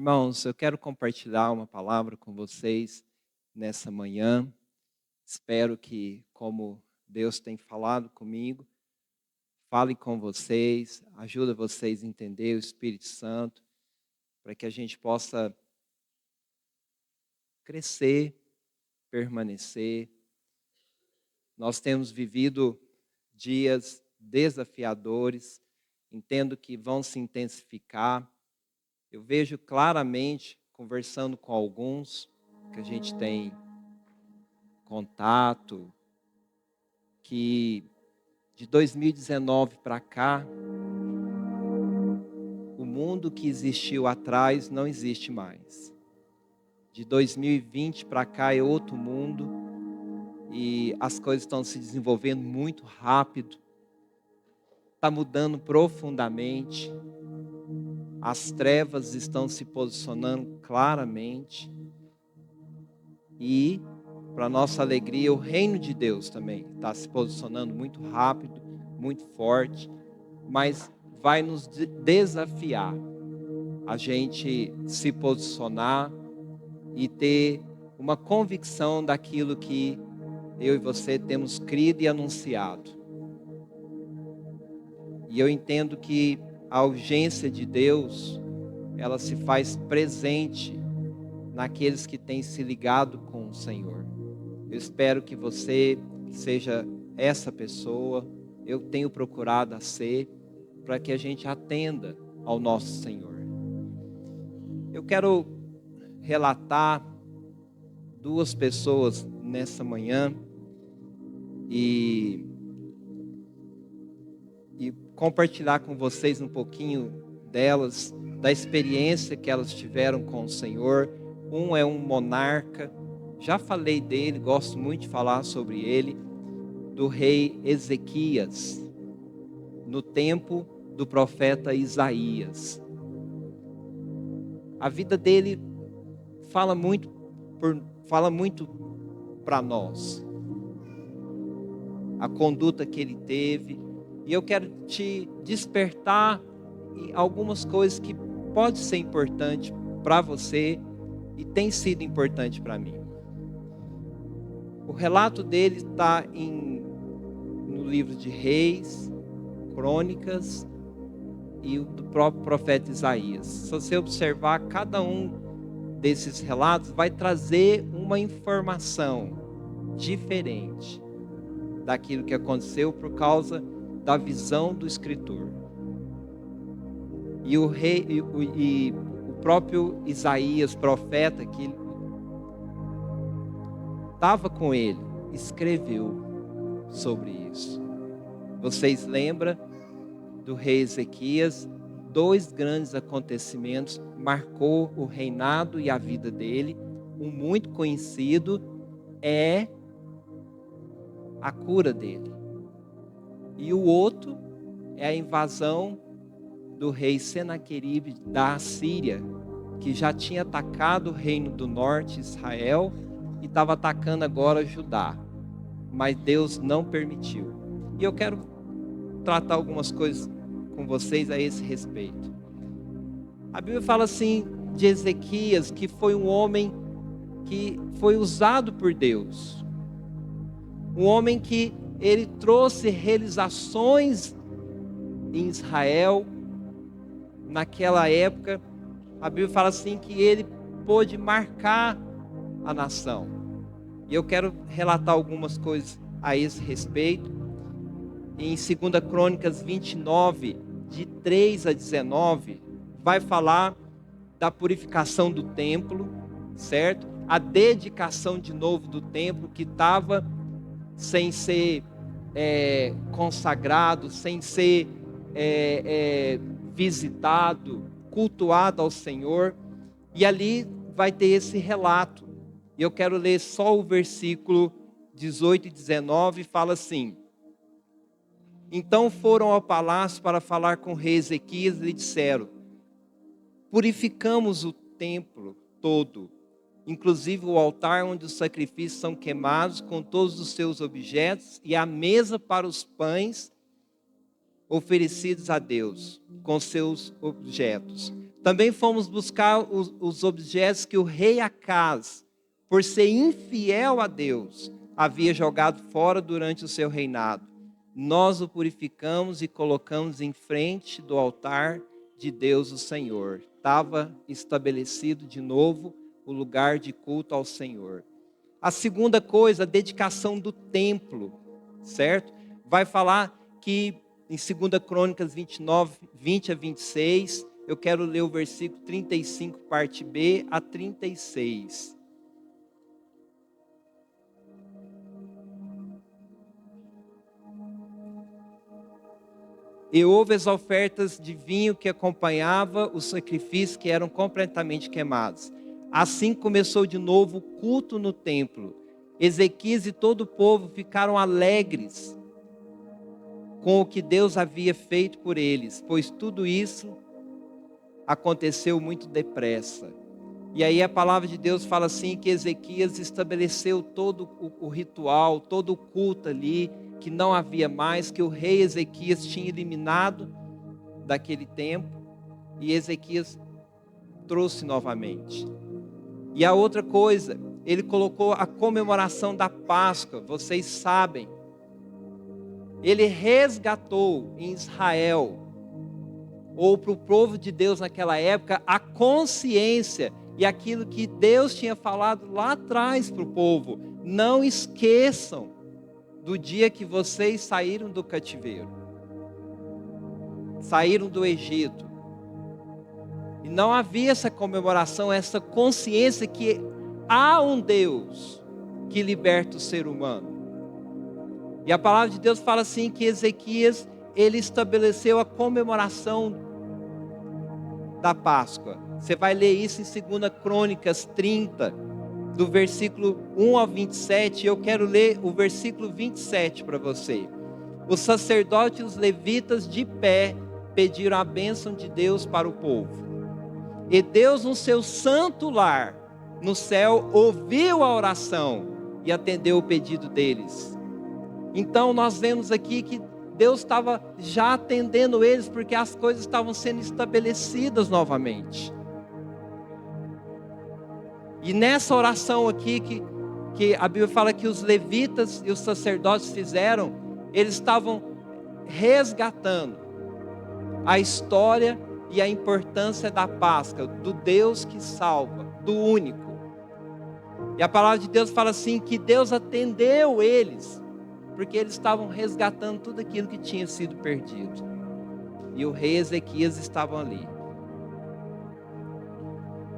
Irmãos, eu quero compartilhar uma palavra com vocês nessa manhã. Espero que, como Deus tem falado comigo, fale com vocês, ajude vocês a entender o Espírito Santo, para que a gente possa crescer, permanecer. Nós temos vivido dias desafiadores, entendo que vão se intensificar. Eu vejo claramente, conversando com alguns que a gente tem contato, que de 2019 para cá, o mundo que existiu atrás não existe mais. De 2020 para cá é outro mundo e as coisas estão se desenvolvendo muito rápido, está mudando profundamente. As trevas estão se posicionando claramente e, para nossa alegria, o reino de Deus também está se posicionando muito rápido, muito forte, mas vai nos desafiar a gente se posicionar e ter uma convicção daquilo que eu e você temos crido e anunciado. E eu entendo que a urgência de Deus, ela se faz presente naqueles que têm se ligado com o Senhor. Eu espero que você seja essa pessoa. Eu tenho procurado a ser, para que a gente atenda ao nosso Senhor. Eu quero relatar duas pessoas nessa manhã e compartilhar com vocês um pouquinho delas, da experiência que elas tiveram com o Senhor. Um é um monarca, já falei dele, gosto muito de falar sobre ele, do rei Ezequias, no tempo do profeta Isaías. A vida dele fala muito para nós, a conduta que ele teve, e eu quero te despertar em algumas coisas que pode ser importante para você e tem sido importante para mim. O relato dele está no livro de Reis, Crônicas e o do próprio profeta Isaías. Se você observar, cada um desses relatos vai trazer uma informação diferente daquilo que aconteceu por causa da visão do escritor. E o próprio Isaías, profeta, que estava com ele, escreveu sobre isso. Vocês lembram do rei Ezequias? Dois grandes acontecimentos marcou o reinado e a vida dele. Um muito conhecido é a cura dele. E o outro é a invasão do rei Senaqueribe da Assíria, que já tinha atacado o reino do norte, Israel, e estava atacando agora Judá. Mas Deus não permitiu. E eu quero tratar algumas coisas com vocês a esse respeito. A Bíblia fala assim de Ezequias, que foi um homem que foi usado por Deus. Um homem que ele trouxe realizações em Israel. Naquela época, a Bíblia fala assim que ele pôde marcar a nação. E eu quero relatar algumas coisas a esse respeito. Em 2 Crônicas 29, de 3 a 19, vai falar da purificação do templo, certo? A dedicação de novo do templo, que estava sem ser consagrado, sem ser visitado, cultuado ao Senhor. E ali vai ter esse relato. E eu quero ler só o versículo 18 e 19, fala assim: Então foram ao palácio para falar com o rei Ezequias e lhe disseram: Purificamos o templo todo, inclusive o altar onde os sacrifícios são queimados, com todos os seus objetos, e a mesa para os pães oferecidos a Deus, com seus objetos. Também fomos buscar os objetos que o rei Acaz, por ser infiel a Deus, havia jogado fora durante o seu reinado. Nós o purificamos e colocamos em frente do altar de Deus o Senhor. Estava estabelecido de novo o lugar de culto ao Senhor. A segunda coisa, a dedicação do templo, certo? Vai falar que em 2 Crônicas 29, 20 a 26, eu quero ler o versículo 35, parte B, a 36. E houve as ofertas de vinho que acompanhava os sacrifícios que eram completamente queimados. Assim começou de novo o culto no templo. Ezequias e todo o povo ficaram alegres com o que Deus havia feito por eles, pois tudo isso aconteceu muito depressa. E aí a palavra de Deus fala assim, que Ezequias estabeleceu todo o ritual, todo o culto ali, que não havia mais, que o rei Ezequias tinha eliminado daquele tempo, e Ezequias trouxe novamente. E a outra coisa, ele colocou a comemoração da Páscoa, vocês sabem, ele resgatou em Israel, ou para o povo de Deus naquela época, a consciência e aquilo que Deus tinha falado lá atrás para o povo. Não esqueçam do dia que vocês saíram do cativeiro, saíram do Egito. E não havia essa comemoração, essa consciência que há um Deus que liberta o ser humano. E a palavra de Deus fala assim que Ezequias, ele estabeleceu a comemoração da Páscoa. Você vai ler isso em 2 Crônicas 30, do versículo 1 ao 27. Eu quero ler o versículo 27 para você. Os sacerdotes e os levitas de pé pediram a bênção de Deus para o povo. E Deus, no seu santo lar, no céu, ouviu a oração e atendeu o pedido deles. Então nós vemos aqui que Deus estava já atendendo eles, porque as coisas estavam sendo estabelecidas novamente. E nessa oração aqui, que a Bíblia fala que os levitas e os sacerdotes fizeram, eles estavam resgatando a história e a importância da Páscoa, do Deus que salva, do único. E a palavra de Deus fala assim, que Deus atendeu eles, porque eles estavam resgatando tudo aquilo que tinha sido perdido. E o rei Ezequias estava ali.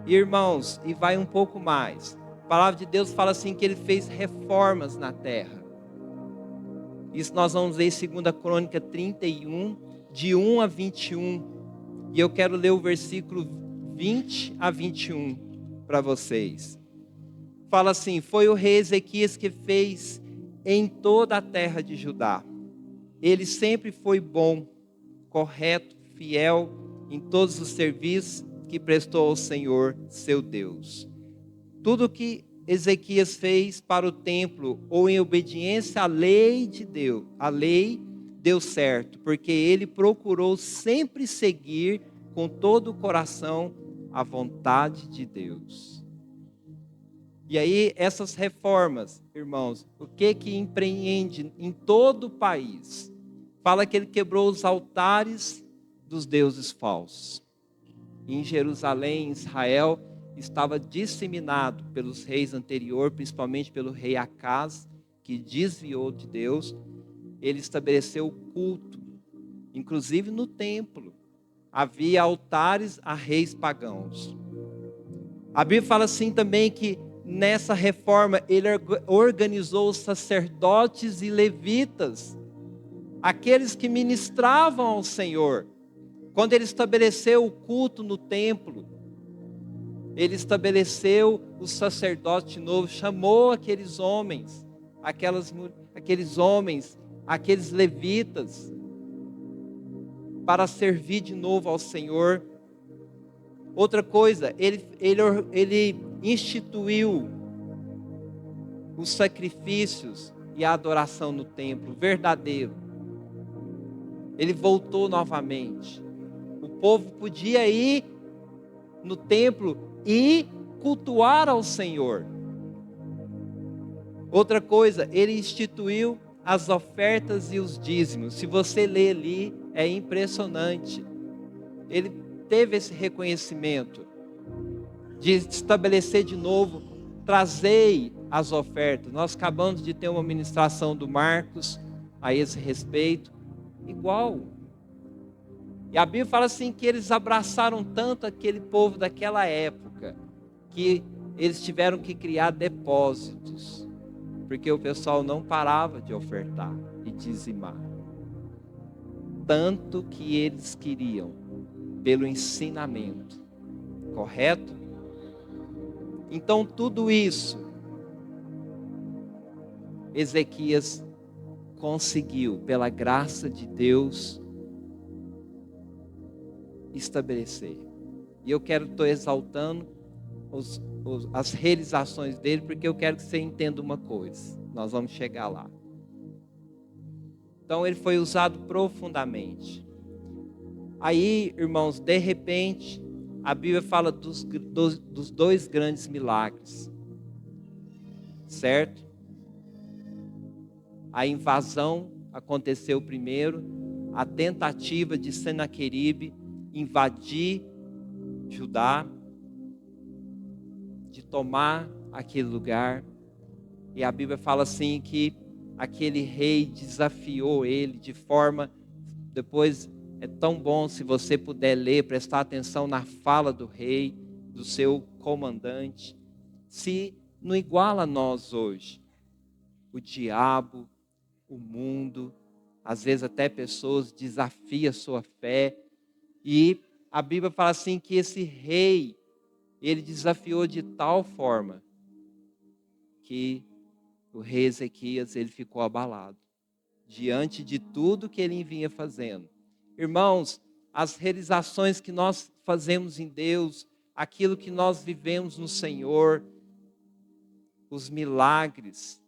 Irmãos, e vai um pouco mais. A palavra de Deus fala assim que ele fez reformas na terra. Isso nós vamos ler em 2 Crônica 31, de 1 a 21. E eu quero ler o versículo 20 a 21 para vocês. Fala assim, foi o rei Ezequias que fez em toda a terra de Judá. Ele sempre foi bom, correto, fiel em todos os serviços que prestou ao Senhor, seu Deus. Tudo que Ezequias fez para o templo, ou em obediência à lei de Deus, a lei deu certo, porque ele procurou sempre seguir com todo o coração a vontade de Deus. E aí, essas reformas, irmãos, o que empreende em todo o país? Fala que ele quebrou os altares dos deuses falsos. Em Jerusalém, em Israel, estava disseminado pelos reis anteriores, principalmente pelo rei Acaz, que desviou de Deus. Ele estabeleceu o culto, inclusive no templo. Havia altares a reis pagãos. A Bíblia fala assim também que nessa reforma ele organizou os sacerdotes e levitas, aqueles que ministravam ao Senhor. Quando ele estabeleceu o culto no templo, ele estabeleceu o sacerdote de novo, chamou aqueles homens, aqueles levitas, para servir de novo ao Senhor. Outra coisa, ele instituiu os sacrifícios e a adoração no templo, verdadeiro. Ele voltou novamente. O povo podia ir no templo e cultuar ao Senhor. Outra coisa, ele instituiu as ofertas e os dízimos. Se você ler ali, é impressionante. Ele teve esse reconhecimento de estabelecer de novo, trazei as ofertas. Nós acabamos de ter uma ministração do Marcos a esse respeito, igual. E a Bíblia fala assim que eles abraçaram tanto aquele povo daquela época, que eles tiveram que criar depósitos, porque o pessoal não parava de ofertar e dizimar. Tanto que eles queriam, pelo ensinamento, correto? Então tudo isso, Ezequias conseguiu, pela graça de Deus, estabelecer. E eu estou exaltando as realizações dele, porque eu quero que você entenda uma coisa. Nós vamos chegar lá. Então ele foi usado profundamente. Aí, irmãos, de repente, a Bíblia fala dos dois grandes milagres. Certo? A invasão aconteceu primeiro, a tentativa de Senaqueribe invadir Judá, de tomar aquele lugar. E a Bíblia fala assim que aquele rei desafiou ele de forma, depois é tão bom se você puder ler, prestar atenção na fala do rei, do seu comandante. Se não iguala a nós hoje, o diabo, o mundo, às vezes até pessoas desafiam a sua fé. E a Bíblia fala assim que esse rei, ele desafiou de tal forma que o rei Ezequias, ele ficou abalado diante de tudo que ele vinha fazendo. Irmãos, as realizações que nós fazemos em Deus, aquilo que nós vivemos no Senhor, os milagres,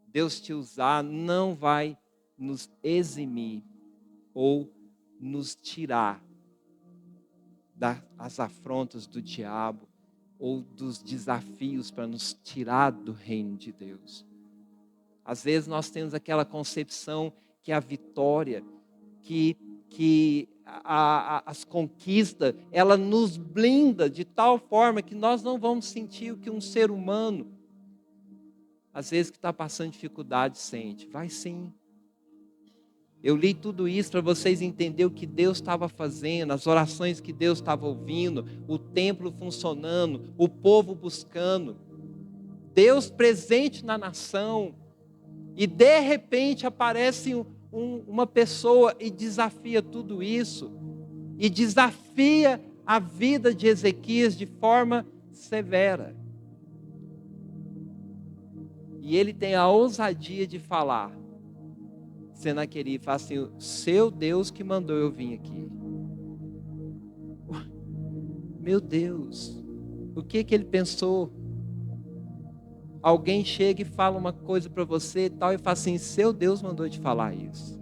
Deus te usar, não vai nos eximir ou nos tirar das afrontas do diabo ou dos desafios para nos tirar do reino de Deus. Às vezes nós temos aquela concepção que a vitória, que as conquistas, ela nos blinda de tal forma que nós não vamos sentir o que um ser humano, às vezes que está passando dificuldade, sente. Vai sim. Eu li tudo isso para vocês entenderem o que Deus estava fazendo, as orações que Deus estava ouvindo, o templo funcionando, o povo buscando, Deus presente na nação. E de repente aparece uma pessoa e desafia tudo isso, e desafia a vida de Ezequias de forma severa. E ele tem a ousadia de falar, Senaqueribe fala assim, seu Deus que mandou eu vir aqui. Meu Deus, o que ele pensou? Alguém chega e fala uma coisa para você e tal, e fala assim, seu Deus mandou te falar isso.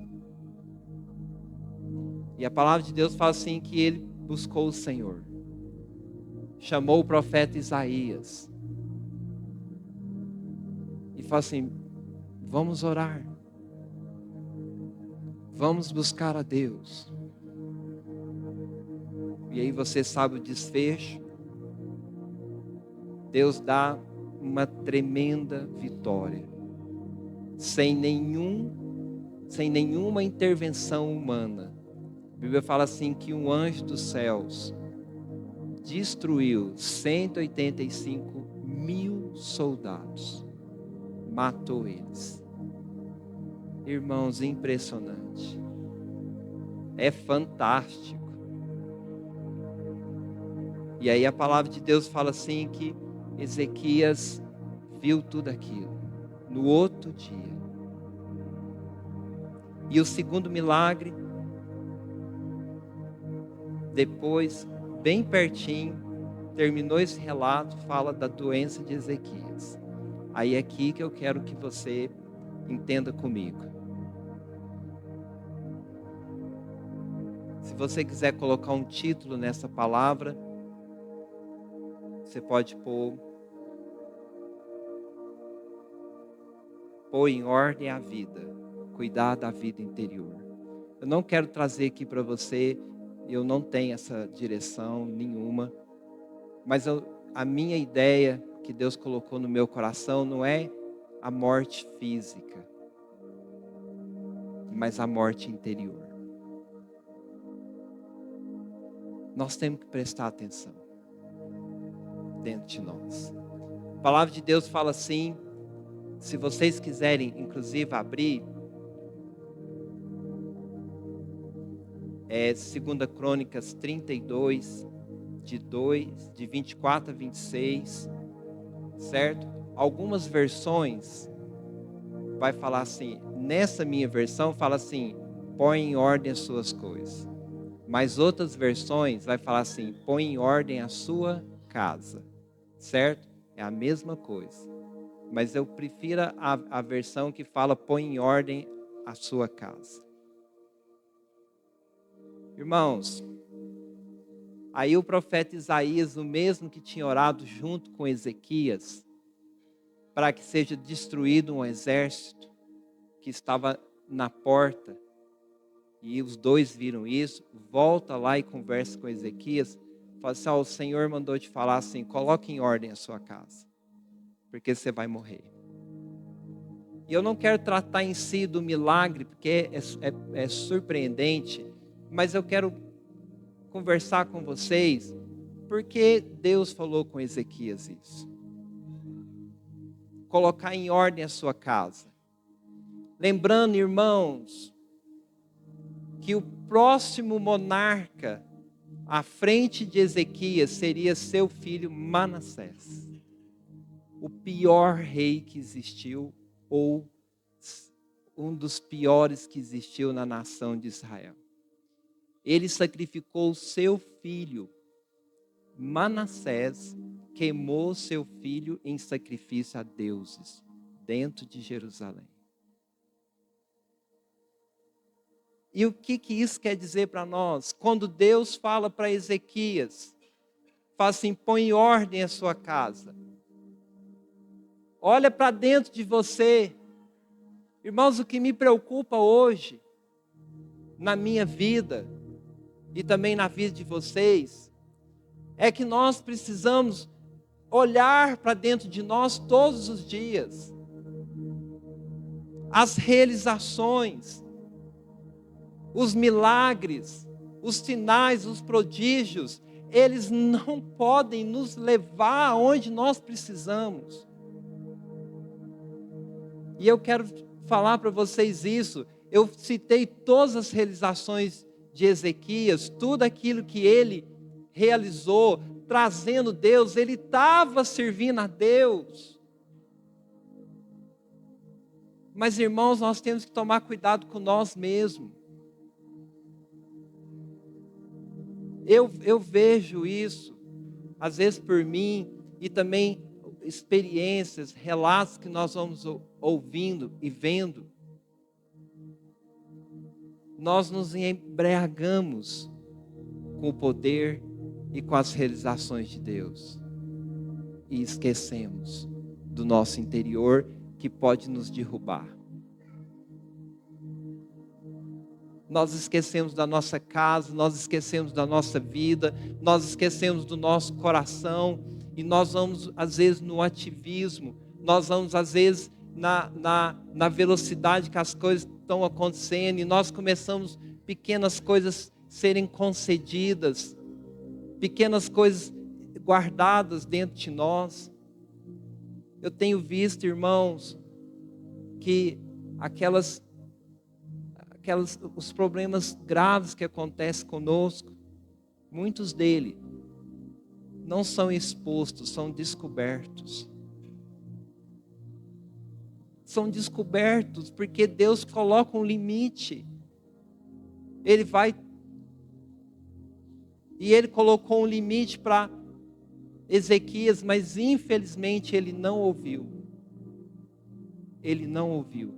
E a palavra de Deus fala assim, que ele buscou o Senhor. Chamou o profeta Isaías. E fala assim, vamos orar. Vamos buscar a Deus. E aí você sabe o desfecho. Deus dá uma tremenda vitória. Sem nenhuma intervenção humana. A Bíblia fala assim que um anjo dos céus destruiu 185.000 soldados. Matou eles. Irmãos, impressionante. É fantástico. E aí a palavra de Deus fala assim que Ezequias viu tudo aquilo no outro dia. E o segundo milagre, depois, bem pertinho, terminou esse relato, fala da doença de Ezequias. Aí é aqui que eu quero que você entenda comigo. Se você quiser colocar um título nessa palavra, Você pode pôr em ordem a vida, cuidar da vida interior. Eu não quero trazer aqui para você, eu não tenho essa direção nenhuma, mas a minha ideia que Deus colocou no meu coração não é a morte física, mas a morte interior. Nós temos que prestar atenção dentro de nós. A palavra de Deus fala assim, se vocês quiserem, inclusive, abrir, 2 Crônicas 32, de 24 a 26, certo? Algumas versões vai falar assim, nessa minha versão fala assim, põe em ordem as suas coisas. Mas outras versões vai falar assim, põe em ordem a sua casa, certo? É a mesma coisa. Mas eu prefiro a versão que fala, põe em ordem a sua casa. Irmãos, aí o profeta Isaías, o mesmo que tinha orado junto com Ezequias, para que seja destruído um exército que estava na porta, e os dois viram isso, volta lá e conversa com Ezequias, fala assim, o Senhor mandou te falar assim, coloque em ordem a sua casa, porque você vai morrer. E eu não quero tratar em si do milagre, porque é surpreendente, mas eu quero conversar com vocês, porque Deus falou com Ezequias isso. Colocar em ordem a sua casa. Lembrando, irmãos, que o próximo monarca à frente de Ezequias seria seu filho Manassés, o pior rei que existiu, ou um dos piores que existiu na nação de Israel. Ele sacrificou seu filho, Manassés, queimou seu filho em sacrifício a deuses, dentro de Jerusalém. E o que isso quer dizer para nós? Quando Deus fala para Ezequias, fala assim, põe em ordem a sua casa. Olha para dentro de você. Irmãos, o que me preocupa hoje, na minha vida, e também na vida de vocês, é que nós precisamos olhar para dentro de nós todos os dias. As realizações, os milagres, os sinais, os prodígios, eles não podem nos levar aonde nós precisamos. E eu quero falar para vocês isso. Eu citei todas as realizações de Ezequias, tudo aquilo que ele realizou, trazendo Deus, ele estava servindo a Deus. Mas, irmãos, nós temos que tomar cuidado com nós mesmos. Eu vejo isso, às vezes por mim, e também experiências, relatos que nós vamos ouvindo e vendo. Nós nos embriagamos com o poder e com as realizações de Deus. E esquecemos do nosso interior que pode nos derrubar. Nós esquecemos da nossa casa, nós esquecemos da nossa vida, nós esquecemos do nosso coração, e nós vamos às vezes no ativismo, nós vamos às vezes na velocidade que as coisas estão acontecendo, e nós começamos pequenas coisas serem concedidas, pequenas coisas guardadas dentro de nós. Eu tenho visto, irmãos, que os problemas graves que acontecem conosco, muitos deles não são expostos, são descobertos. São descobertos porque Deus coloca um limite. Ele colocou um limite para Ezequias, mas infelizmente ele não ouviu. Ele não ouviu.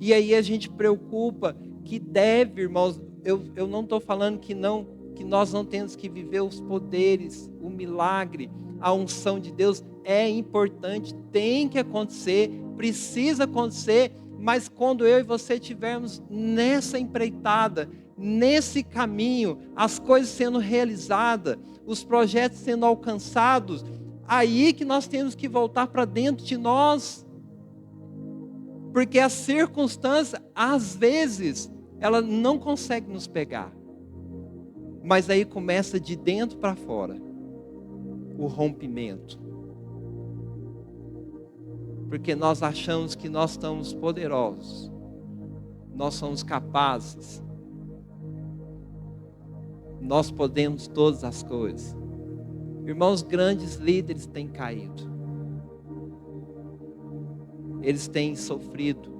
E aí a gente preocupa que deve, irmãos, eu não estou falando que não que nós não temos que viver os poderes, o milagre, a unção de Deus é importante, tem que acontecer, precisa acontecer, mas quando eu e você estivermos nessa empreitada, nesse caminho, as coisas sendo realizadas, os projetos sendo alcançados, aí que nós temos que voltar para dentro de nós, porque a circunstância, às vezes, ela não consegue nos pegar, mas aí começa de dentro para fora, o rompimento, porque nós achamos que nós estamos poderosos, nós somos capazes, nós podemos todas as coisas. Irmãos, grandes líderes têm caído, eles têm sofrido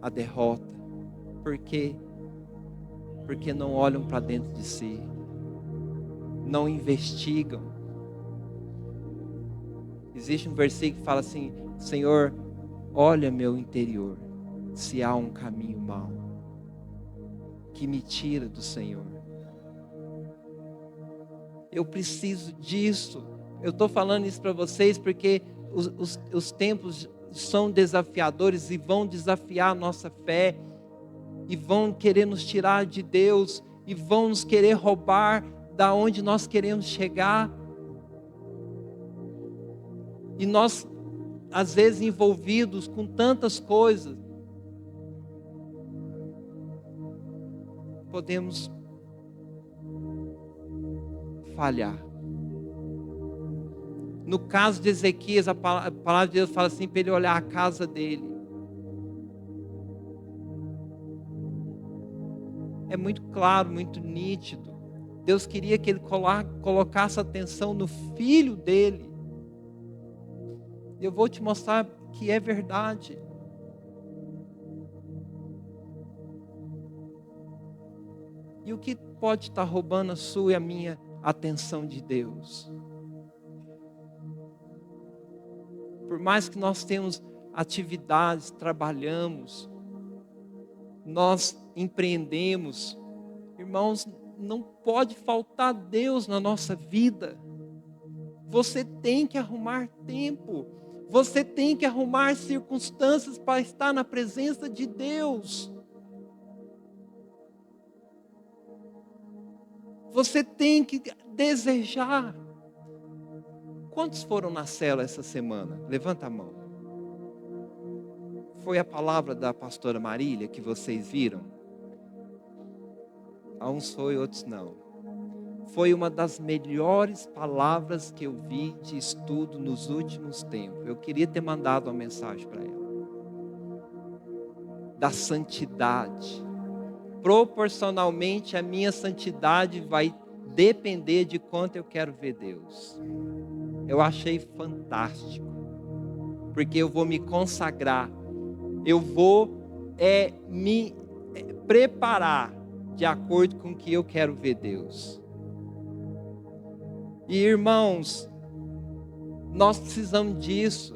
a derrota. Por quê? Porque não olham para dentro de si, não investigam. Existe um versículo que fala assim: Senhor, olha meu interior, se há um caminho mau, que me tira do Senhor. Eu preciso disso. Eu estou falando isso para vocês porque os tempos são desafiadores e vão desafiar a nossa fé, e vão querer nos tirar de Deus, e vão nos querer roubar da onde nós queremos chegar. E nós, às vezes, envolvidos com tantas coisas, podemos falhar. No caso de Ezequias, a palavra de Deus fala assim, para ele olhar a casa dele. É muito claro, muito nítido. Deus queria que ele colocasse atenção no filho dele. Eu vou te mostrar que é verdade. E o que pode estar roubando a sua e a minha atenção de Deus? Por mais que nós temos atividades, trabalhamos, nós empreendemos, irmãos, não pode faltar Deus na nossa vida. Você tem que arrumar tempo, você tem que arrumar circunstâncias para estar na presença de Deus. Você tem que desejar. Quantos foram na cela essa semana? Levanta a mão. Foi a palavra da pastora Marília que vocês viram? A uns foi, outros não. Foi uma das melhores palavras que eu vi de estudo nos últimos tempos. Eu queria ter mandado uma mensagem para ela. Da santidade. Proporcionalmente a minha santidade vai depender de quanto eu quero ver Deus. Eu achei fantástico. Porque eu vou me consagrar. Eu vou me preparar de acordo com o que eu quero ver Deus. E irmãos, nós precisamos disso.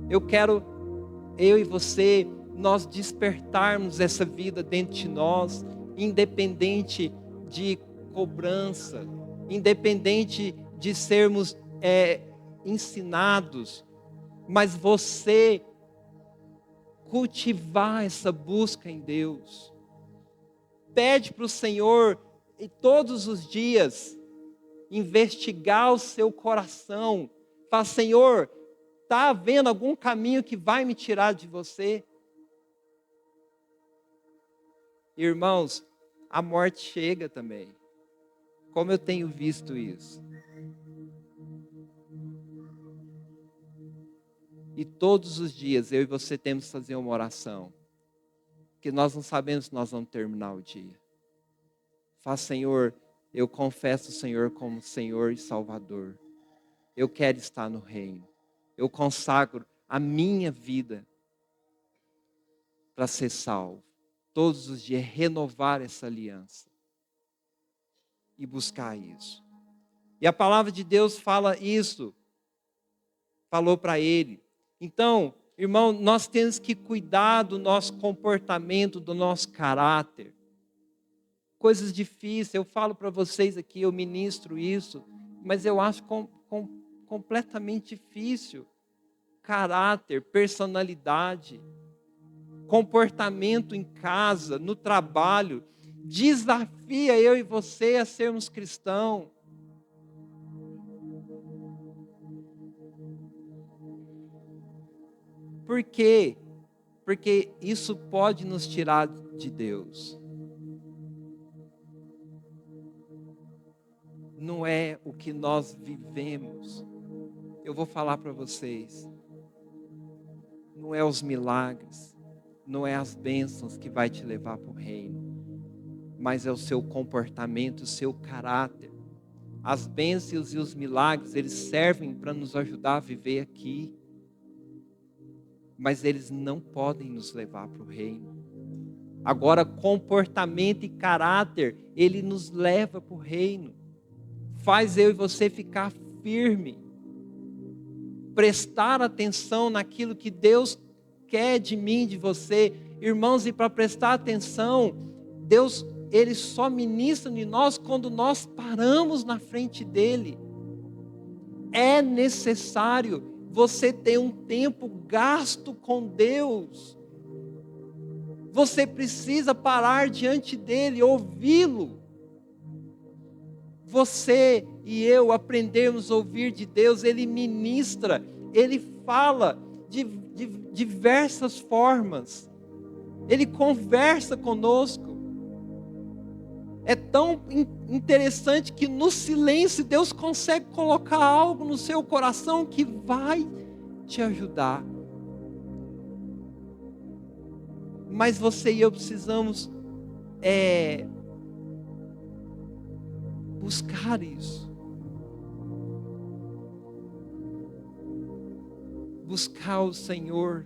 Eu e você, nós despertarmos essa vida dentro de nós, independente de cobrança, independente de sermos ensinados, mas você cultivar essa busca em Deus. Pede para o Senhor, e todos os dias, investigar o seu coração. Fala, Senhor, está havendo algum caminho que vai me tirar de você? Irmãos, a morte chega também. Como eu tenho visto isso. E todos os dias eu e você temos que fazer uma oração. Que nós não sabemos se nós vamos terminar o dia. Fala, Senhor, eu confesso o Senhor como Senhor e Salvador. Eu quero estar no reino. Eu consagro a minha vida para ser salvo. Todos os dias renovar essa aliança. E buscar isso. E a palavra de Deus fala isso. Falou para ele. Então, irmão, nós temos que cuidar do nosso comportamento, do nosso caráter. coisas difíceis. Eu falo para vocês aqui, eu ministro isso, mas eu acho completamente difícil. Caráter, personalidade, comportamento em casa, no trabalho, desafia eu e você a sermos cristãos. Por quê? Porque isso pode nos tirar de Deus. Não é o que nós vivemos. Eu vou falar para vocês. Não é os milagres, não é as bênçãos que vai te levar para o reino, mas é o seu comportamento, o seu caráter. As bênçãos e os milagres, eles servem para nos ajudar a viver aqui, mas eles não podem nos levar para o reino. Agora, comportamento e caráter, ele nos leva para o reino. Faz eu e você ficar firme, prestar atenção naquilo que Deus quer de mim, de você. Irmãos, e para prestar atenção, Deus, Ele só ministra em nós quando nós paramos na frente dEle. É necessário você ter um tempo gasto com Deus. Você precisa parar diante dEle, ouvi-lo. Você e eu aprendemos a ouvir de Deus, Ele ministra, Ele fala de diversas formas, Ele conversa conosco. É tão interessante que no silêncio Deus consegue colocar algo no seu coração que vai te ajudar. Mas você e eu precisamos buscar isso. Buscar o Senhor.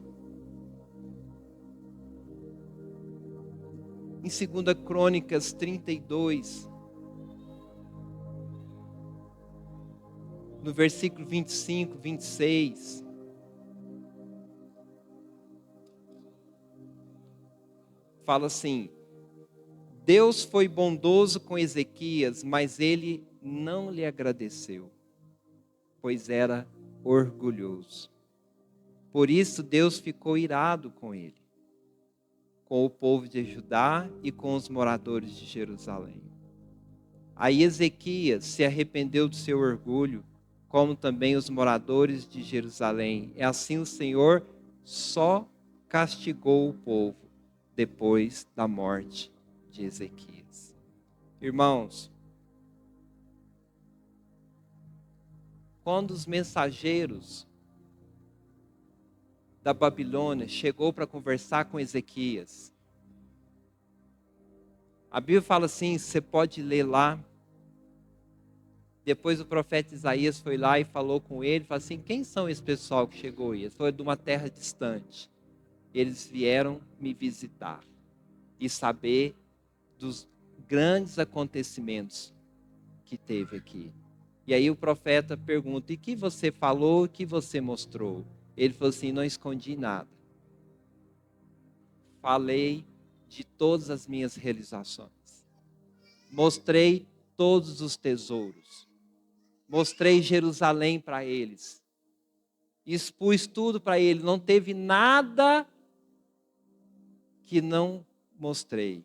Em 2 Crônicas 32, no versículo 25, 26, fala assim: Deus foi bondoso com Ezequias, mas ele não lhe agradeceu, pois era orgulhoso. Por isso Deus ficou irado com ele, com o povo de Judá e com os moradores de Jerusalém. Aí Ezequias se arrependeu do seu orgulho, como também os moradores de Jerusalém. E assim o Senhor só castigou o povo depois da morte de Ezequias. Irmãos, quando os mensageiros da Babilônia chegou para conversar com Ezequias, a Bíblia fala assim, você pode ler lá. Depois o profeta Isaías foi lá e falou com ele, falou assim: quem são esse pessoal que chegou aí? Eles foram de uma terra distante. Eles vieram me visitar e saber dos grandes acontecimentos que teve aqui. E aí o profeta pergunta: e que você falou, o que você mostrou? Ele falou assim: não escondi nada. Falei de todas as minhas realizações. Mostrei todos os tesouros. Mostrei Jerusalém para eles. Expus tudo para eles. Não teve nada que não mostrei.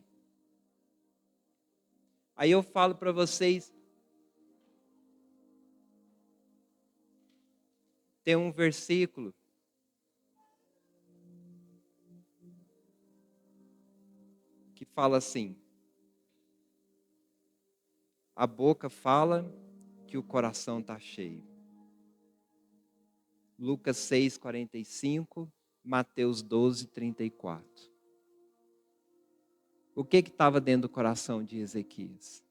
Aí eu falo para vocês. Tem um versículo que fala assim: a boca fala que o coração está cheio. Lucas 6, 45, Mateus 12, 34. O que estava dentro do coração de Ezequias?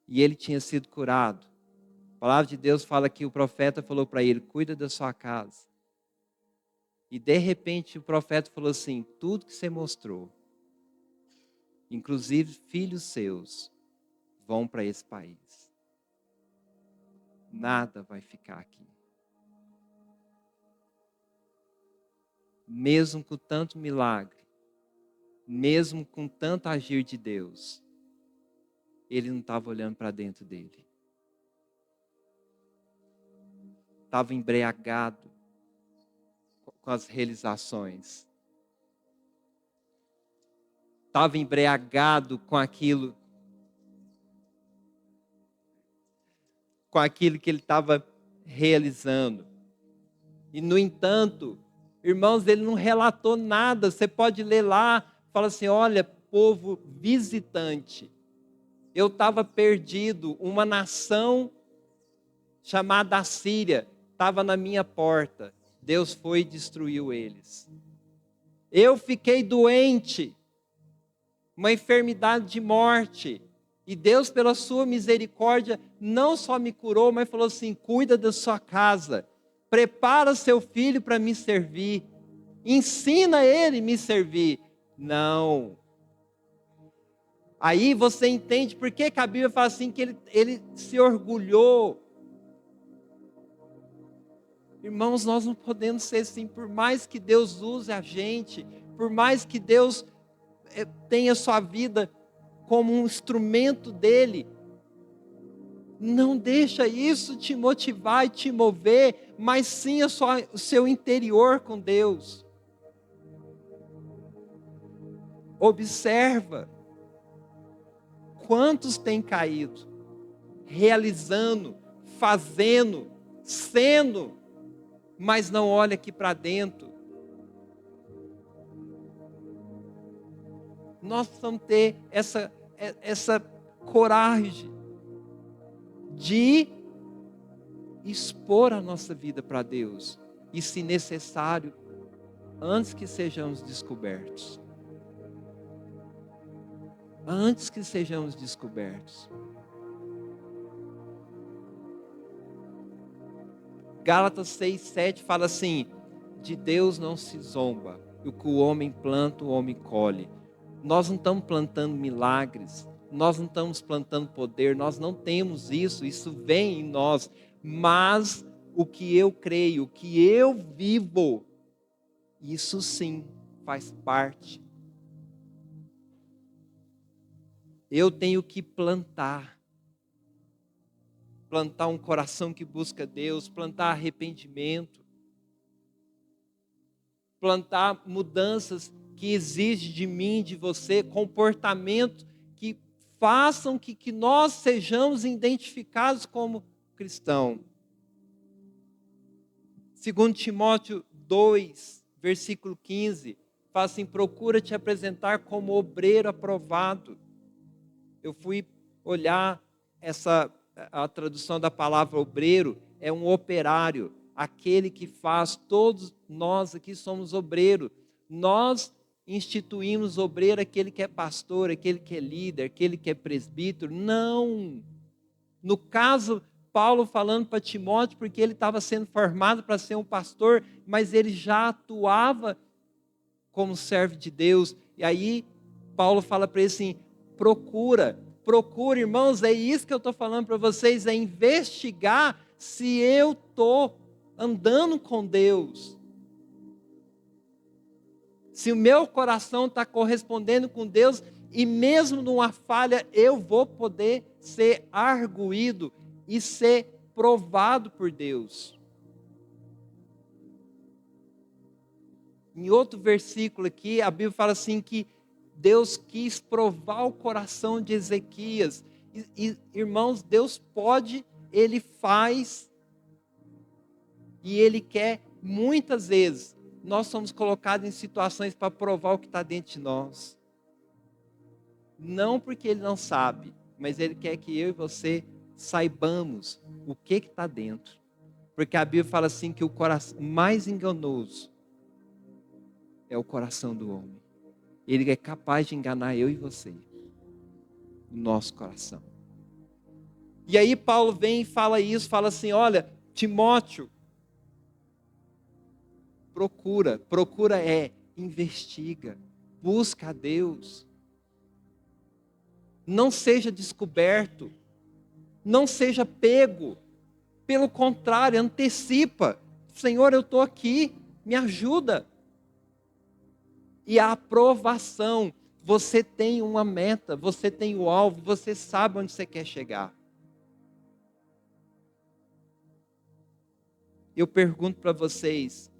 E ele tinha sido curado. A palavra de Deus fala que o profeta falou para ele: cuida da sua casa. E de repente o profeta falou assim: tudo que você mostrou, inclusive filhos seus, vão para esse país. Nada vai ficar aqui. Mesmo com tanto milagre, mesmo com tanto agir de Deus, ele não estava olhando para dentro dele. Estava embriagado com as realizações. Estava embriagado com aquilo que ele estava realizando. E, no entanto, irmãos, ele não relatou nada. Você pode ler lá, fala assim, olha, povo visitante. Eu estava perdido, uma nação chamada Assíria estava na minha porta. Deus foi e destruiu eles. Eu fiquei doente, uma enfermidade de morte. E Deus, pela sua misericórdia, não só me curou, mas falou assim, cuida da sua casa. Prepara seu filho para me servir. Ensina ele a me servir. Não. Aí você entende por que a Bíblia fala assim, que ele se orgulhou. Irmãos, nós não podemos ser assim, por mais que Deus use a gente, por mais que Deus tenha sua vida como um instrumento dele, não deixa isso te motivar e te mover, mas sim o seu interior com Deus. Observa quantos têm caído, realizando, fazendo, sendo, mas não olha aqui para dentro. Nós precisamos ter essa coragem de expor a nossa vida para Deus. E, se necessário, antes que sejamos descobertos. Antes que sejamos descobertos. Gálatas 6:7 fala assim, de Deus não se zomba, o que o homem planta, o homem colhe. Nós não estamos plantando milagres, nós não estamos plantando poder, nós não temos isso vem em nós, mas o que eu creio, o que eu vivo, isso sim faz parte. Eu tenho que plantar um coração que busca Deus, plantar arrependimento, plantar mudanças que exigem de mim, de você, comportamento que façam que nós sejamos identificados como cristão. 2 Timóteo 2, versículo 15, fala assim, procura te apresentar como obreiro aprovado. Eu fui olhar a tradução da palavra obreiro, é um operário, aquele que faz, todos nós aqui somos obreiro. Nós instituímos obreiro aquele que é pastor, aquele que é líder, aquele que é presbítero. Não. No caso, Paulo falando para Timóteo, porque ele estava sendo formado para ser um pastor, mas ele já atuava como servo de Deus. E aí, Paulo fala para ele assim, procura, irmãos, é isso que eu estou falando para vocês, é investigar se eu estou andando com Deus. Se o meu coração está correspondendo com Deus, e mesmo numa falha, eu vou poder ser arguído e ser provado por Deus. Em outro versículo aqui, a Bíblia fala assim que Deus quis provar o coração de Ezequias. E, irmãos, Deus pode, Ele faz, e Ele quer, muitas vezes, nós somos colocados em situações para provar o que está dentro de nós. Não porque Ele não sabe, mas Ele quer que eu e você saibamos o que está dentro. Porque a Bíblia fala assim que o coração mais enganoso é o coração do homem. Ele é capaz de enganar eu e você, o nosso coração. E aí Paulo vem e fala isso, fala assim, olha, Timóteo, procura investiga, busca a Deus. Não seja descoberto, não seja pego, pelo contrário, antecipa, Senhor, eu estou aqui, me ajuda. E a aprovação, Você tem uma meta, você tem o alvo, você sabe onde você quer chegar. Eu pergunto para vocês,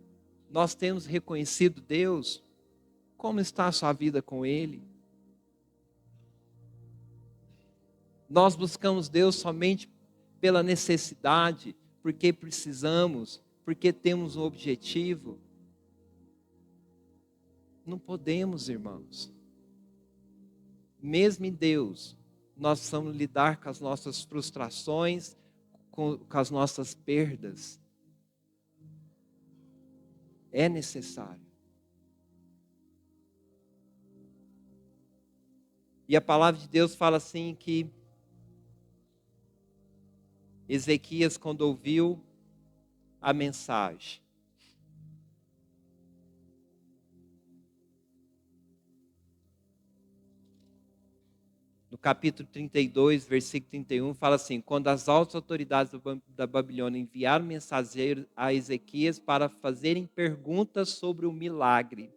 nós temos reconhecido Deus? Como está a sua vida com Ele? Nós buscamos Deus somente pela necessidade, porque precisamos, porque temos um objetivo? Não podemos, irmãos. Mesmo em Deus, nós precisamos lidar com as nossas frustrações, com as nossas perdas. É necessário. E a palavra de Deus fala assim que Ezequias, quando ouviu a mensagem, no capítulo 32, versículo 31, fala assim: quando as altas autoridades da Babilônia enviaram mensageiros a Ezequias para fazerem perguntas sobre o milagre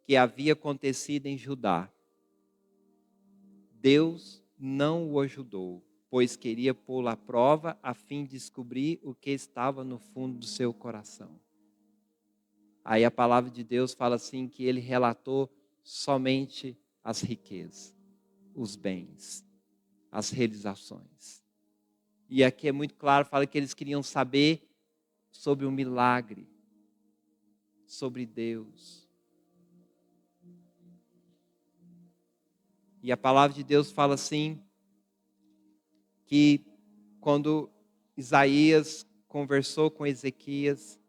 que havia acontecido em Judá, Deus não o ajudou, pois queria pô-lo à prova a fim de descobrir o que estava no fundo do seu coração. Aí a palavra de Deus fala assim que ele relatou somente as riquezas, os bens, as realizações. E aqui é muito claro, fala que eles queriam saber sobre o milagre, sobre Deus. E a palavra de Deus fala assim, que quando Isaías conversou com Ezequias,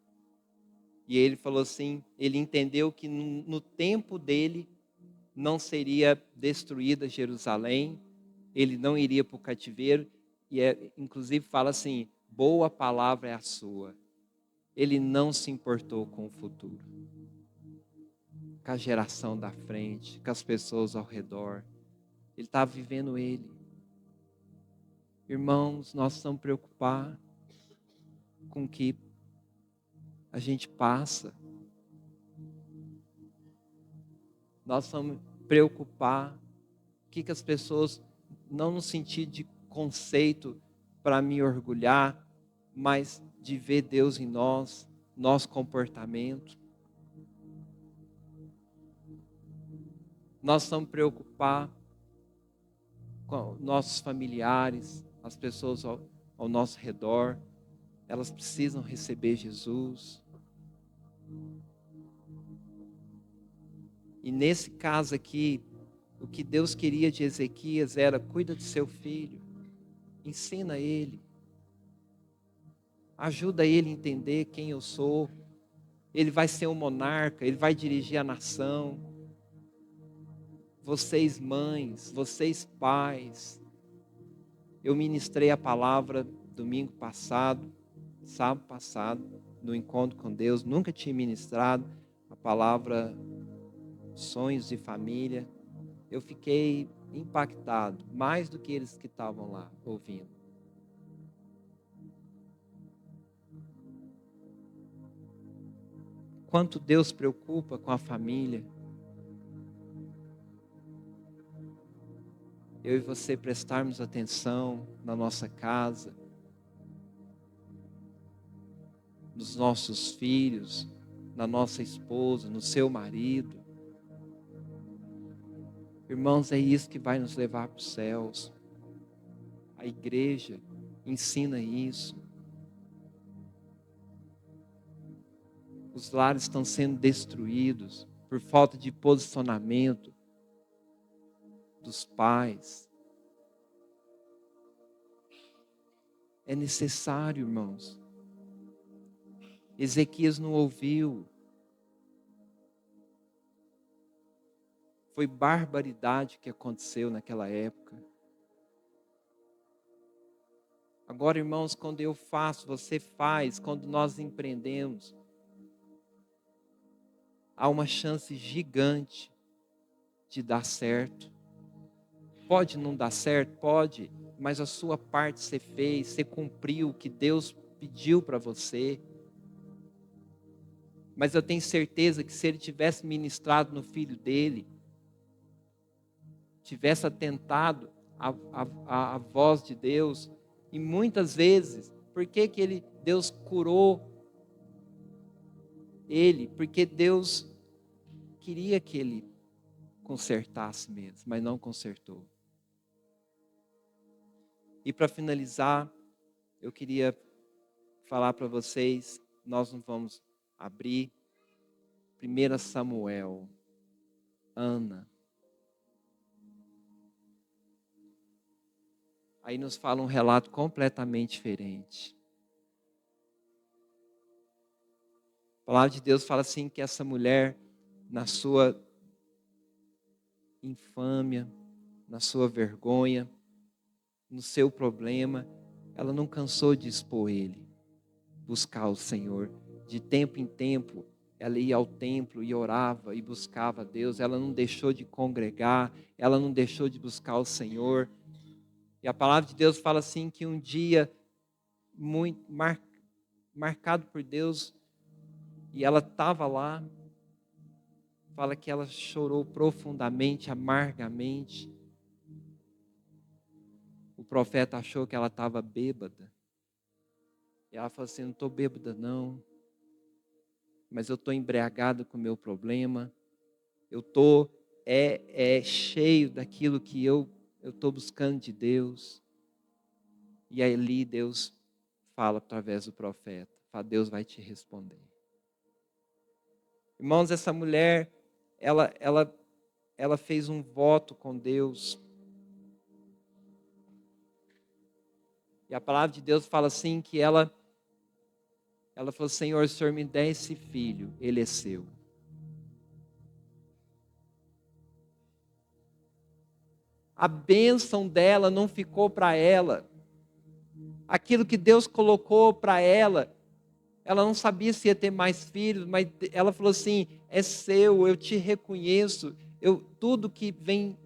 e ele falou assim, ele entendeu que no tempo dele não seria destruída Jerusalém, ele não iria para o cativeiro, e inclusive fala assim, boa palavra é a sua. Ele não se importou com o futuro, com a geração da frente, com as pessoas ao redor. Ele estava vivendo ele. Irmãos, nós precisamos preocupar com o que a gente passa. Nós precisamos preocupar o que as pessoas, não no sentido de conceito para me orgulhar, mas de ver Deus em nós, nosso comportamento. Nós precisamos preocupar com nossos familiares, as pessoas ao nosso redor. Elas precisam receber Jesus. E nesse caso aqui, o que Deus queria de Ezequias era: cuida do seu filho, ensina ele, ajuda ele a entender quem eu sou. Ele vai ser um monarca, ele vai dirigir a nação. Vocês mães, vocês pais, eu ministrei a palavra domingo passado, sábado passado, no encontro com Deus, nunca tinha ministrado a palavra sonhos de família. Eu fiquei impactado, mais do que eles que estavam lá ouvindo. Quanto Deus preocupa com a família. Eu e você prestarmos atenção na nossa casa, nos nossos filhos, na nossa esposa, no seu marido. Irmãos, é isso que vai nos levar para os céus. A igreja ensina isso. Os lares estão sendo destruídos por falta de posicionamento dos pais. É necessário, irmãos. Ezequias não ouviu. Foi barbaridade que aconteceu naquela época. Agora, irmãos, quando eu faço, você faz, quando nós empreendemos, há uma chance gigante de dar certo. Pode não dar certo? Pode, mas a sua parte você fez, você cumpriu o que Deus pediu para você. Mas eu tenho certeza que se ele tivesse ministrado no filho dele, tivesse atentado à voz de Deus. E muitas vezes, por que Deus curou ele? Porque Deus queria que ele consertasse mesmo, mas não consertou. E para finalizar, eu queria falar para vocês, nós não vamos abrir 1 Samuel, Ana. Aí nos fala um relato completamente diferente. A palavra de Deus fala assim que essa mulher, na sua infâmia, na sua vergonha, no seu problema, ela não cansou de expor ele, buscar o Senhor. De tempo em tempo, ela ia ao templo e orava e buscava a Deus. Ela não deixou de congregar, ela não deixou de buscar o Senhor. E a palavra de Deus fala assim que um dia muito marcado por Deus, e ela estava lá, fala que ela chorou profundamente, amargamente. O profeta achou que ela estava bêbada. E ela falou assim: não estou bêbada não, mas eu estou embriagada com o meu problema. Eu estou cheio daquilo que eu estou buscando de Deus. E aí ali Deus fala através do profeta. Fala: Deus vai te responder. Irmãos, essa mulher, ela fez um voto com Deus. E a palavra de Deus fala assim que ela falou: Senhor, o Senhor me dá esse filho, ele é seu. A bênção dela não ficou para ela. Aquilo que Deus colocou para ela, ela não sabia se ia ter mais filhos, mas ela falou assim: é seu, eu te reconheço, tudo que vem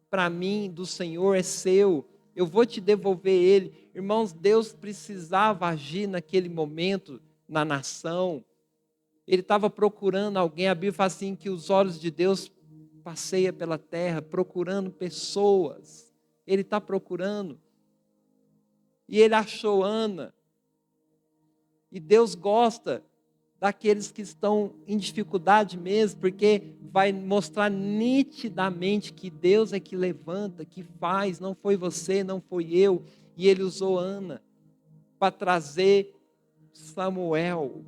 para mim do Senhor é seu, eu vou te devolver ele. Irmãos, Deus precisava agir naquele momento na nação. Ele estava procurando alguém. A Bíblia fala assim que os olhos de Deus passeiam pela terra procurando pessoas. Ele está procurando. E ele achou Ana. E Deus gosta daqueles que estão em dificuldade mesmo, porque vai mostrar nitidamente que Deus é que levanta, que faz, não foi você, não foi eu. E ele usou Ana para trazer Samuel,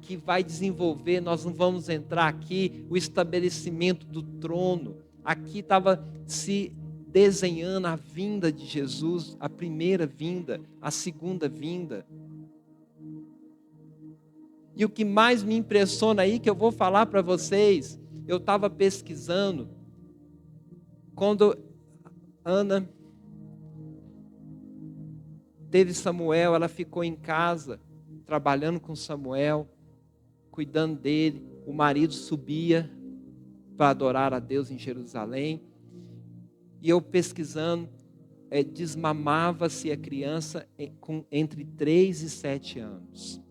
que vai desenvolver. Nós não vamos entrar aqui, o estabelecimento do trono. Aqui estava se desenhando a vinda de Jesus, a primeira vinda, a segunda vinda. E o que mais me impressiona aí, que eu vou falar para vocês, eu estava pesquisando, quando Ana teve Samuel, ela ficou em casa, trabalhando com Samuel, cuidando dele. O marido subia para adorar a Deus em Jerusalém. E eu pesquisando, desmamava-se a criança entre 3 e 7 anos.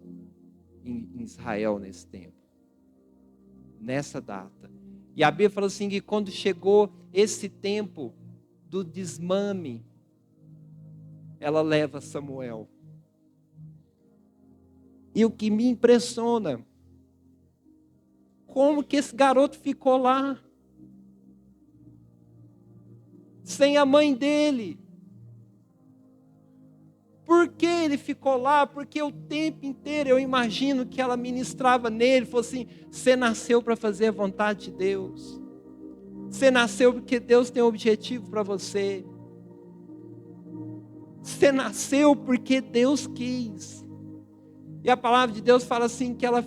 Em Israel nesse tempo, nessa data. E a Bíblia fala assim que quando chegou esse tempo do desmame, ela leva Samuel. E o que me impressiona, como que esse garoto ficou lá, sem a mãe dele? Por que ele ficou lá? Porque o tempo inteiro eu imagino que ela ministrava nele, falou assim: você nasceu para fazer a vontade de Deus. Você nasceu porque Deus tem um objetivo para você. Você nasceu porque Deus quis. E a palavra de Deus fala assim que ela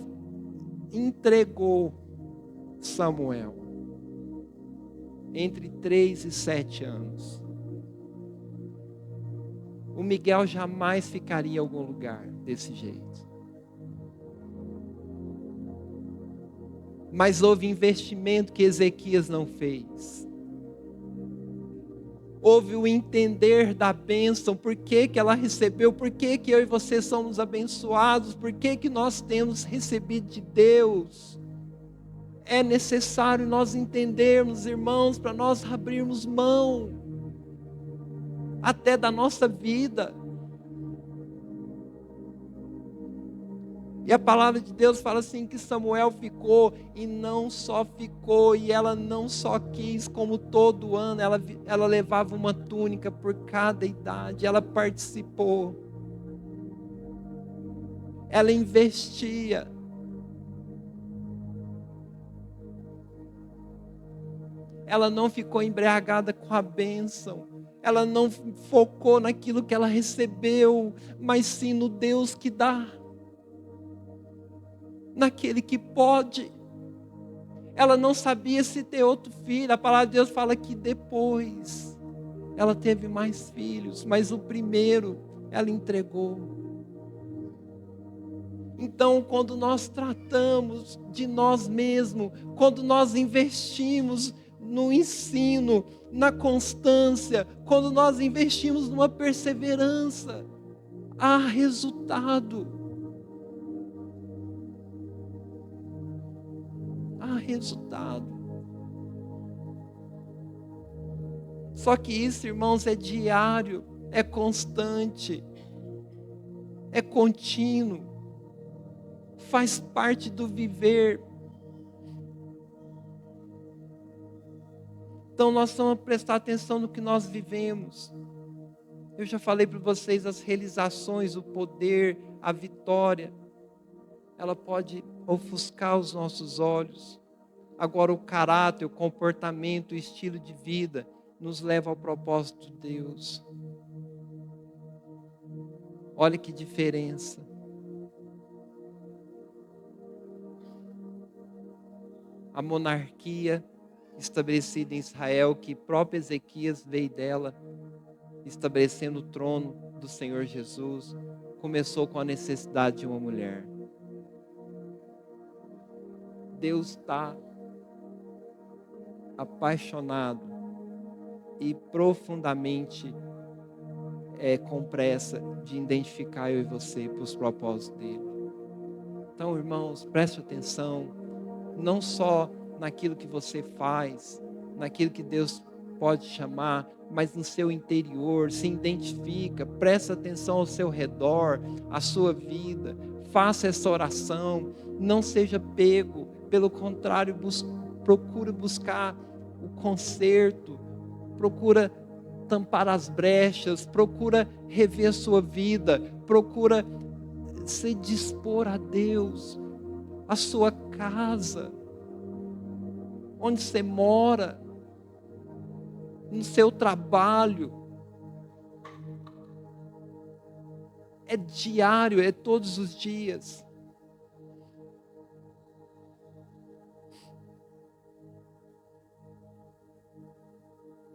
entregou Samuel entre 3 e 7 anos. O Miguel jamais ficaria em algum lugar desse jeito. Mas houve investimento que Ezequias não fez. Houve o entender da bênção, por que que ela recebeu, por que que eu e você somos abençoados, por que que nós temos recebido de Deus. É necessário nós entendermos, irmãos, para nós abrirmos mão até da nossa vida. E a palavra de Deus fala assim que Samuel ficou, e não só ficou, e ela não só quis, como todo ano, ela levava uma túnica por cada idade, ela participou, ela investia. Ela não ficou embriagada com a bênção, ela não focou naquilo que ela recebeu, mas sim no Deus que dá, naquele que pode. Ela não sabia se ter outro filho. A palavra de Deus fala que depois ela teve mais filhos, mas o primeiro ela entregou. Então, quando nós tratamos de nós mesmos, quando nós investimos no ensino, na constância, quando nós investimos numa perseverança, há resultado. Há resultado. Só que isso, irmãos, é diário, é constante, é contínuo, faz parte do viver. Então nós vamos prestar atenção no que nós vivemos. Eu já falei para vocês as realizações, o poder, a vitória. Ela pode ofuscar os nossos olhos. Agora o caráter, o comportamento, o estilo de vida nos leva ao propósito de Deus. Olha que diferença. A monarquia estabelecida em Israel, que próprio Ezequias veio dela, estabelecendo o trono do Senhor Jesus, começou com a necessidade de uma mulher. Deus está apaixonado e profundamente com pressa de identificar eu e você para os propósitos dele. Então, irmãos, preste atenção, não só naquilo que você faz, naquilo que Deus pode chamar, mas no seu interior, se identifica, presta atenção ao seu redor, à sua vida, faça essa oração, não seja pego, pelo contrário, procura buscar o conserto, procura tampar as brechas, procura rever a sua vida, procura se dispor a Deus, a sua casa, onde você mora, no seu trabalho. É diário, é todos os dias.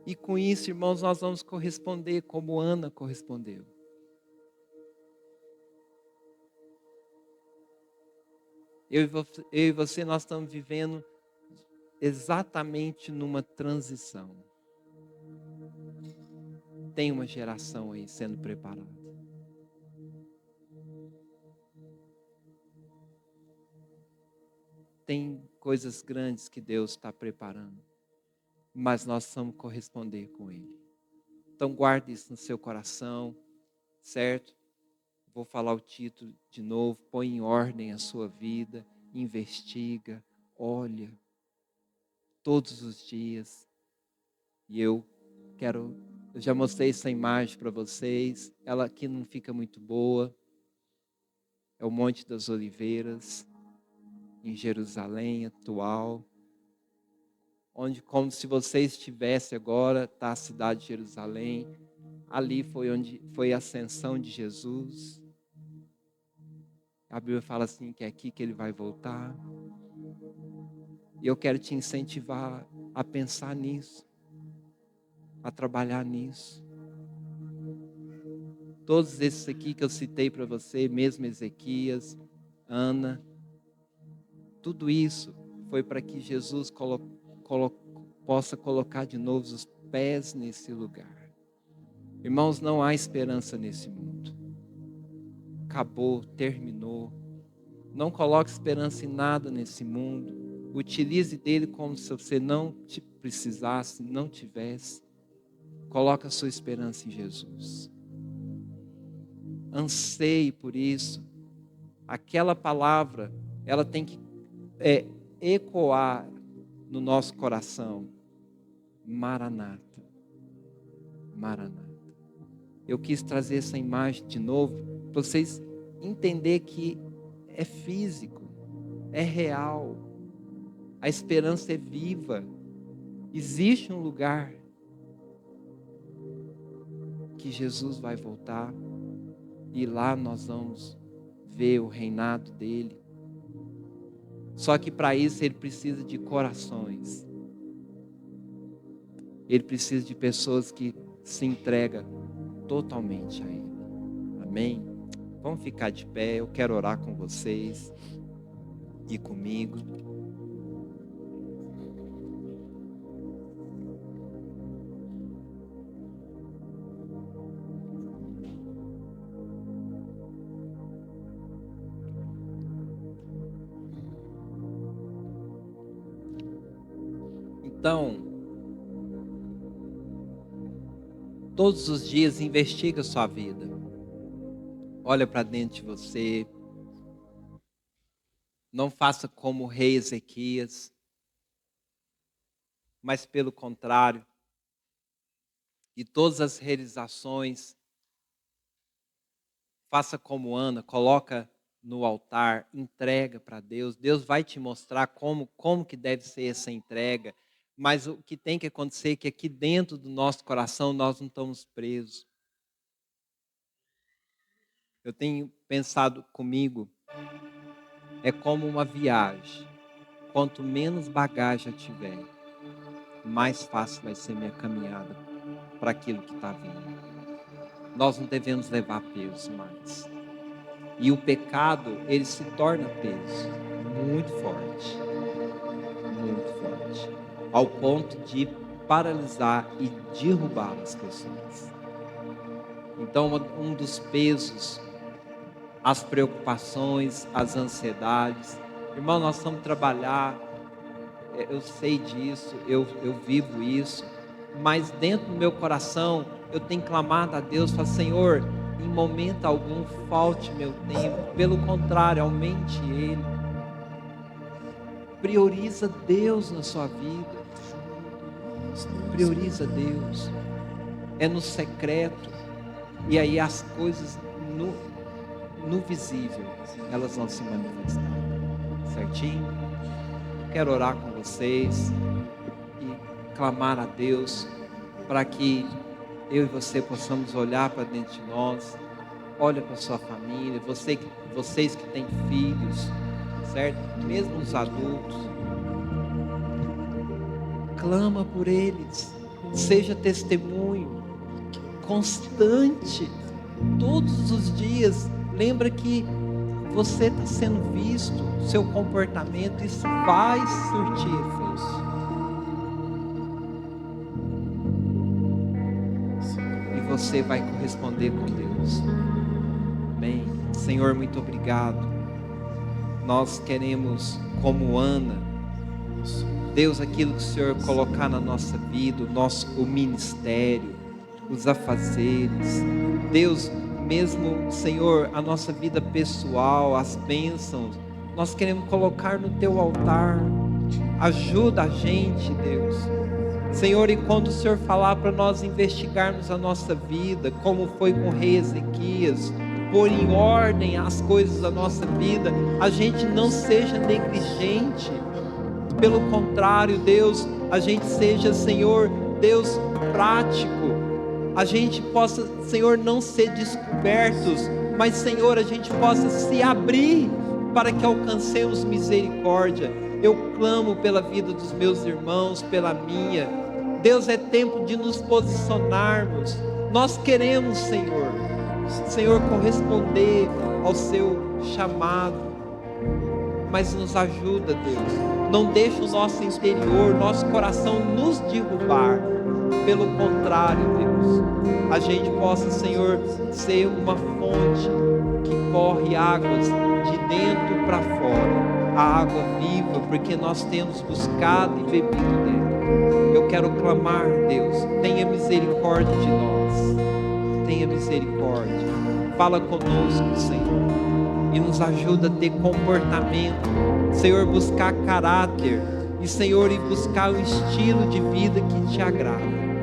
E com isso, irmãos, nós vamos corresponder como Ana correspondeu. Eu e você, nós estamos vivendo exatamente numa transição. Tem uma geração aí sendo preparada. Tem coisas grandes que Deus está preparando, mas nós vamos corresponder com Ele. Então guarde isso no seu coração, certo? Vou falar o título de novo. Põe em ordem a sua vida, investiga, olha, todos os dias. E eu já mostrei essa imagem para vocês. Ela aqui não fica muito boa. É o Monte das Oliveiras, em Jerusalém atual, onde, como se você estivesse agora, está a cidade de Jerusalém. Ali foi onde foi a ascensão de Jesus. A Bíblia fala assim que é aqui que ele vai voltar. E eu quero te incentivar a pensar nisso, a trabalhar nisso. Todos esses aqui que eu citei para você, mesmo Ezequias, Ana, tudo isso foi para que Jesus possa colocar de novo os pés nesse lugar. Irmãos, não há esperança nesse mundo. Acabou, terminou. Não coloque esperança em nada nesse mundo. Utilize dele como se você não precisasse, não tivesse. Coloque a sua esperança em Jesus. Anseie por isso. Aquela palavra, ela tem que ecoar no nosso coração. Maranata. Maranata. Eu quis trazer essa imagem de novo, para vocês entenderem que é físico, é real. A esperança é viva. Existe um lugar que Jesus vai voltar e lá nós vamos ver o reinado dele. Só que para isso ele precisa de corações. Ele precisa de pessoas que se entregam totalmente a ele. Amém? Vamos ficar de pé, eu quero orar com vocês e comigo. Então, todos os dias investiga a sua vida. Olha para dentro de você. Não faça como o rei Ezequias, mas pelo contrário. E todas as realizações, faça como Ana, coloca no altar, entrega para Deus. Deus vai te mostrar como que deve ser essa entrega. Mas o que tem que acontecer é que aqui dentro do nosso coração nós não estamos presos. Eu tenho pensado comigo, é como uma viagem. Quanto menos bagagem eu tiver, mais fácil vai ser minha caminhada para aquilo que está vindo. Nós não devemos levar peso mais. E o pecado, ele se torna peso muito forte. Muito forte. Ao ponto de paralisar e derrubar as pessoas. Então, um dos pesos, as preocupações, as ansiedades. Irmão, nós vamos trabalhar, eu sei disso, eu vivo isso, mas dentro do meu coração, eu tenho clamado a Deus, falo, Senhor, em momento algum falte meu tempo, pelo contrário, aumente ele. Prioriza Deus na sua vida. Prioriza Deus. É no secreto. E aí as coisas no visível, elas vão se manifestar. Certinho? Quero orar com vocês e clamar a Deus para que eu e você possamos olhar para dentro de nós. Olha para a sua família, vocês que têm filhos, certo? Mesmo os adultos. Clama por eles. Seja testemunho constante. Todos os dias. Lembra que você está sendo visto. Seu comportamento, isso vai surtir efeito. E você vai corresponder com Deus. Amém. Senhor, muito obrigado. Nós queremos, como Ana, Deus, aquilo que o Senhor colocar na nossa vida, o ministério, os afazeres, Deus, mesmo, Senhor, a nossa vida pessoal, as bênçãos, nós queremos colocar no Teu altar. Ajuda a gente, Deus. Senhor, e quando o Senhor falar para nós investigarmos a nossa vida, como foi com o rei Ezequias, pôr em ordem as coisas da nossa vida, a gente não seja negligente. Pelo contrário, Deus, a gente seja, Senhor, Deus, prático. A gente possa, Senhor, não ser descobertos, mas, Senhor, a gente possa se abrir para que alcancemos misericórdia. Eu clamo pela vida dos meus irmãos, pela minha. Deus, é tempo de nos posicionarmos. Nós queremos, Senhor, corresponder ao seu chamado. Mas nos ajuda, Deus. Não deixa o nosso interior, nosso coração nos derrubar. Pelo contrário, Deus, a gente possa, Senhor, ser uma fonte que corre águas de dentro para fora. a água viva, porque nós temos buscado e bebido dela. Eu quero clamar, Deus, tenha misericórdia de nós, tenha misericórdia, fala conosco, Senhor, e nos ajuda a ter comportamento, Senhor, buscar caráter, e Senhor, e buscar o estilo de vida que te agrada.